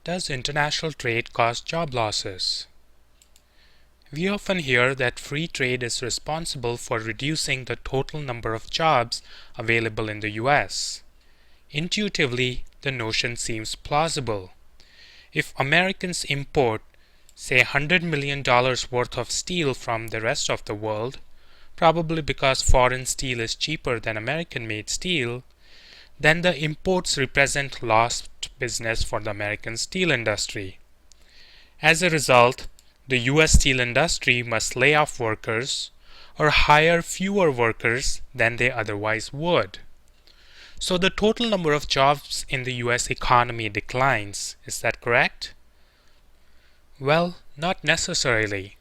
Does international trade cause job losses? We often hear that free trade is responsible for reducing the total number of jobs available in the US. Intuitively, the notion seems plausible. If Americans import, say $100 million worth of steel from the rest of the world, probably because foreign steel is cheaper than American-made steel, then the imports represent lost business for the American steel industry. As a result, the US steel industry must lay off workers or hire fewer workers than they otherwise would. So the total number of jobs in the US economy declines. Is that correct? Well, not necessarily.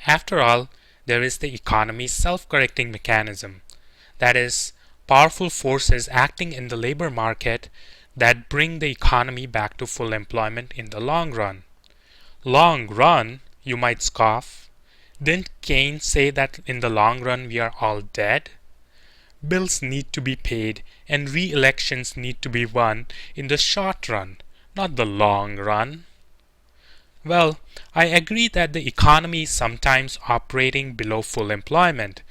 After all, there is the economy's self-correcting mechanism. That is, powerful forces acting in the labor market that bring the economy back to full employment in the long run. Long run, you might scoff. Didn't Keynes say that in the long run we are all dead? Bills need to be paid and re-elections need to be won in the short run, not the long run. Well, I agree that the economy is sometimes operating below full employment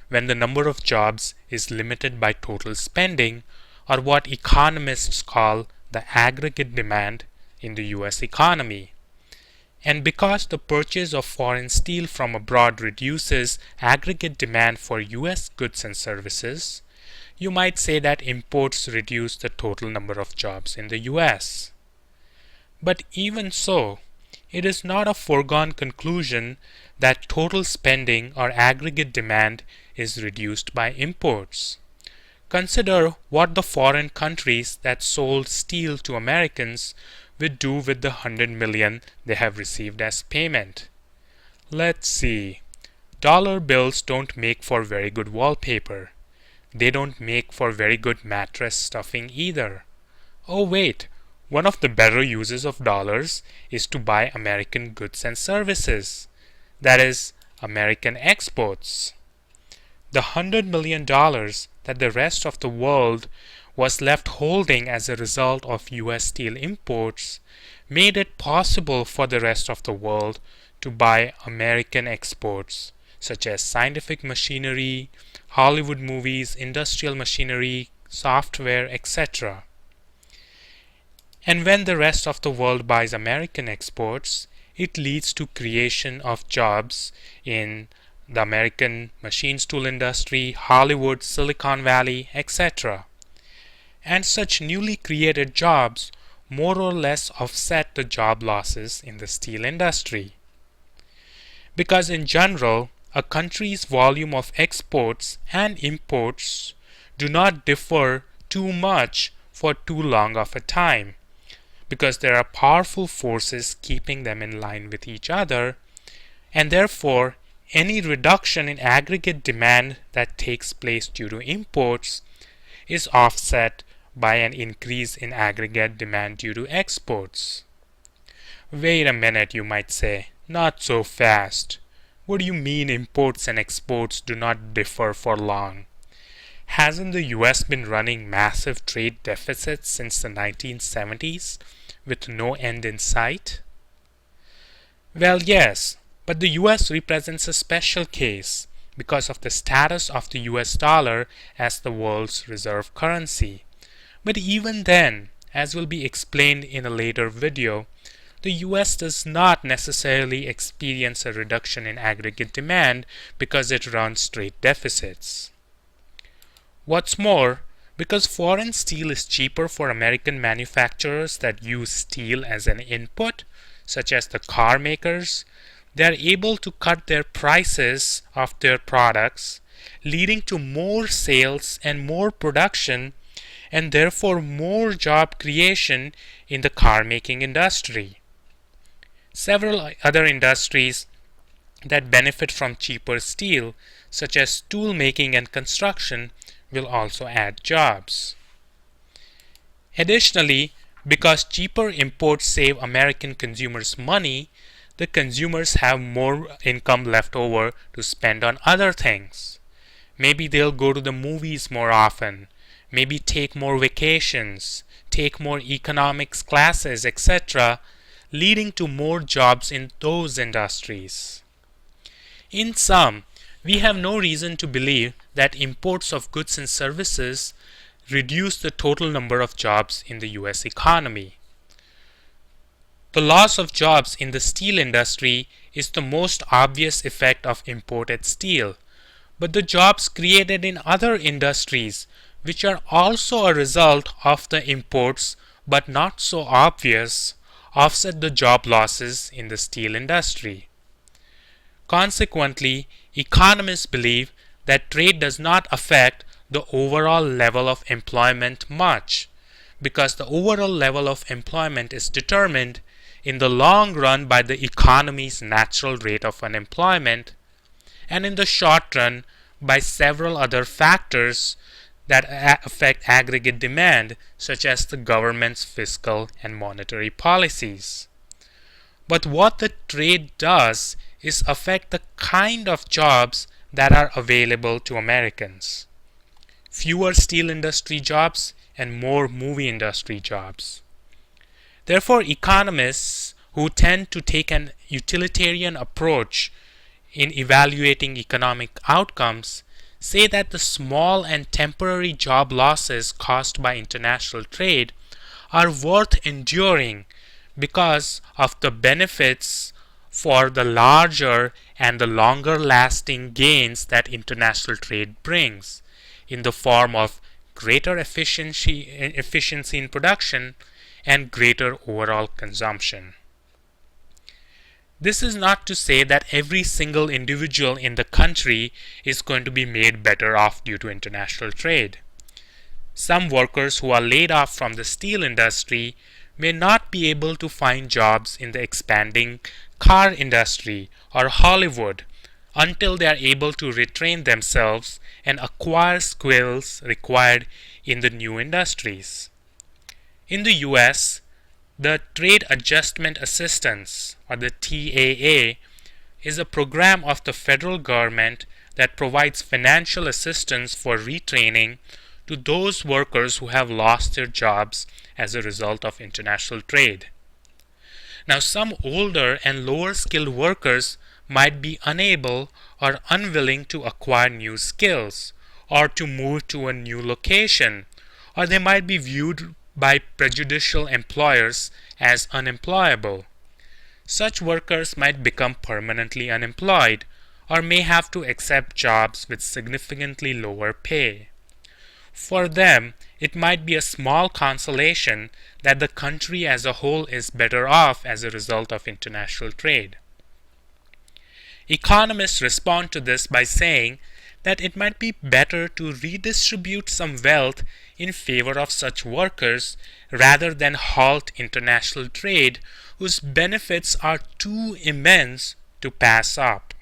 when the number of jobs is limited by total spending, or what economists call the aggregate demand in the US economy. And because the purchase of foreign steel from abroad reduces aggregate demand for US goods and services, you might say that imports reduce the total number of jobs in the US. But even so, it is not a foregone conclusion that total spending or aggregate demand is reduced by imports. Consider what the foreign countries that sold steel to Americans would do with the $100 million they have received as payment. Let's see. Dollar bills don't make for very good wallpaper. They don't make for very good mattress stuffing either. Oh wait, one of the better uses of dollars is to buy American goods and services. That is, American exports. The $100 million that the rest of the world was left holding as a result of US steel imports made it possible for the rest of the world to buy American exports, such as scientific machinery, Hollywood movies, industrial machinery, software, etc. And when the rest of the world buys American exports, it leads to creation of jobs in the American machine tool industry, Hollywood, Silicon Valley, etc. And such newly created jobs more or less offset the job losses in the steel industry. Because in general, a country's volume of exports and imports do not differ too much for too long of a time, because there are powerful forces keeping them in line with each other, and therefore any reduction in aggregate demand that takes place due to imports is offset by an increase in aggregate demand due to exports. Wait a minute, you might say, not so fast. What do you mean imports and exports do not differ for long? Hasn't the US been running massive trade deficits since the 1970s with no end in sight? Well, yes, but the US represents a special case because of the status of the US dollar as the world's reserve currency. But even then, as will be explained in a later video, the US does not necessarily experience a reduction in aggregate demand because it runs trade deficits. What's more, because foreign steel is cheaper for American manufacturers that use steel as an input, such as the car makers, they are able to cut their prices of their products, leading to more sales and more production, and therefore more job creation in the car making industry. Several other industries that benefit from cheaper steel, such as tool making and construction, will also add jobs. Additionally, because cheaper imports save American consumers money, the consumers have more income left over to spend on other things. Maybe they'll go to the movies more often, maybe take more vacations, take more economics classes, etc., leading to more jobs in those industries. In sum, we have no reason to believe that imports of goods and services reduce the total number of jobs in the US economy. The loss of jobs in the steel industry is the most obvious effect of imported steel, but the jobs created in other industries, which are also a result of the imports but not so obvious, offset the job losses in the steel industry. Consequently, economists believe that trade does not affect the overall level of employment much, because the overall level of employment is determined in the long run by the economy's natural rate of unemployment, and in the short run by several other factors that affect aggregate demand, such as the government's fiscal and monetary policies. But what the trade does is affect the kind of jobs that are available to Americans. Fewer steel industry jobs and more movie industry jobs. Therefore, economists who tend to take an utilitarian approach in evaluating economic outcomes say that the small and temporary job losses caused by international trade are worth enduring because of the benefits for the larger and the longer lasting gains that international trade brings in the form of greater efficiency in production and greater overall consumption. This is not to say that every single individual in the country is going to be made better off due to international trade. Some workers who are laid off from the steel industry may not be able to find jobs in the expanding car industry or Hollywood until they are able to retrain themselves and acquire skills required in the new industries. In the US, the Trade Adjustment Assistance, or the TAA, is a program of the federal government that provides financial assistance for retraining to those workers who have lost their jobs as a result of international trade. Now, some older and lower skilled workers might be unable or unwilling to acquire new skills or to move to a new location, or they might be viewed by prejudicial employers as unemployable. Such workers might become permanently unemployed or may have to accept jobs with significantly lower pay. For them, it might be a small consolation that the country as a whole is better off as a result of international trade. Economists respond to this by saying that it might be better to redistribute some wealth in favor of such workers rather than halt international trade, whose benefits are too immense to pass up.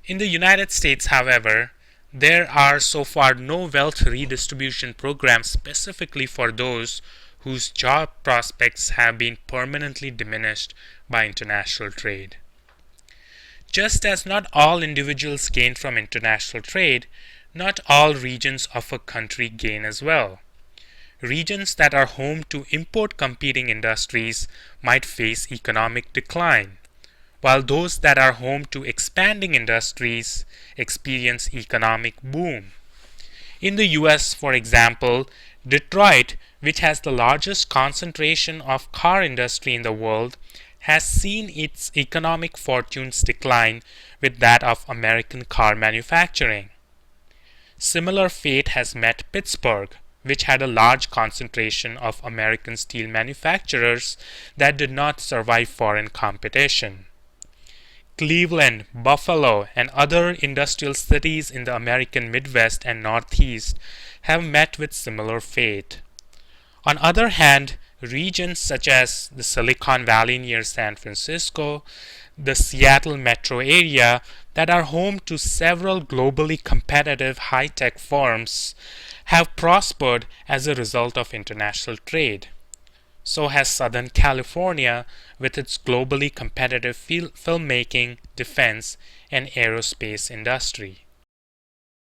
In the United States, however, there are so far no wealth redistribution programs specifically for those whose job prospects have been permanently diminished by international trade. Just as not all individuals gain from international trade, not all regions of a country gain as well. Regions that are home to import competing industries might face economic decline, while those that are home to expanding industries experience economic boom. In the US, for example, Detroit, which has the largest concentration of car industry in the world, has seen its economic fortunes decline with that of American car manufacturing. Similar fate has met Pittsburgh, which had a large concentration of American steel manufacturers that did not survive foreign competition. Cleveland, Buffalo, and other industrial cities in the American Midwest and Northeast have met with similar fate. On the other hand, regions such as the Silicon Valley near San Francisco, the Seattle metro area that are home to several globally competitive high-tech firms have prospered as a result of international trade. So has Southern California with its globally competitive filmmaking, defense, and aerospace industry.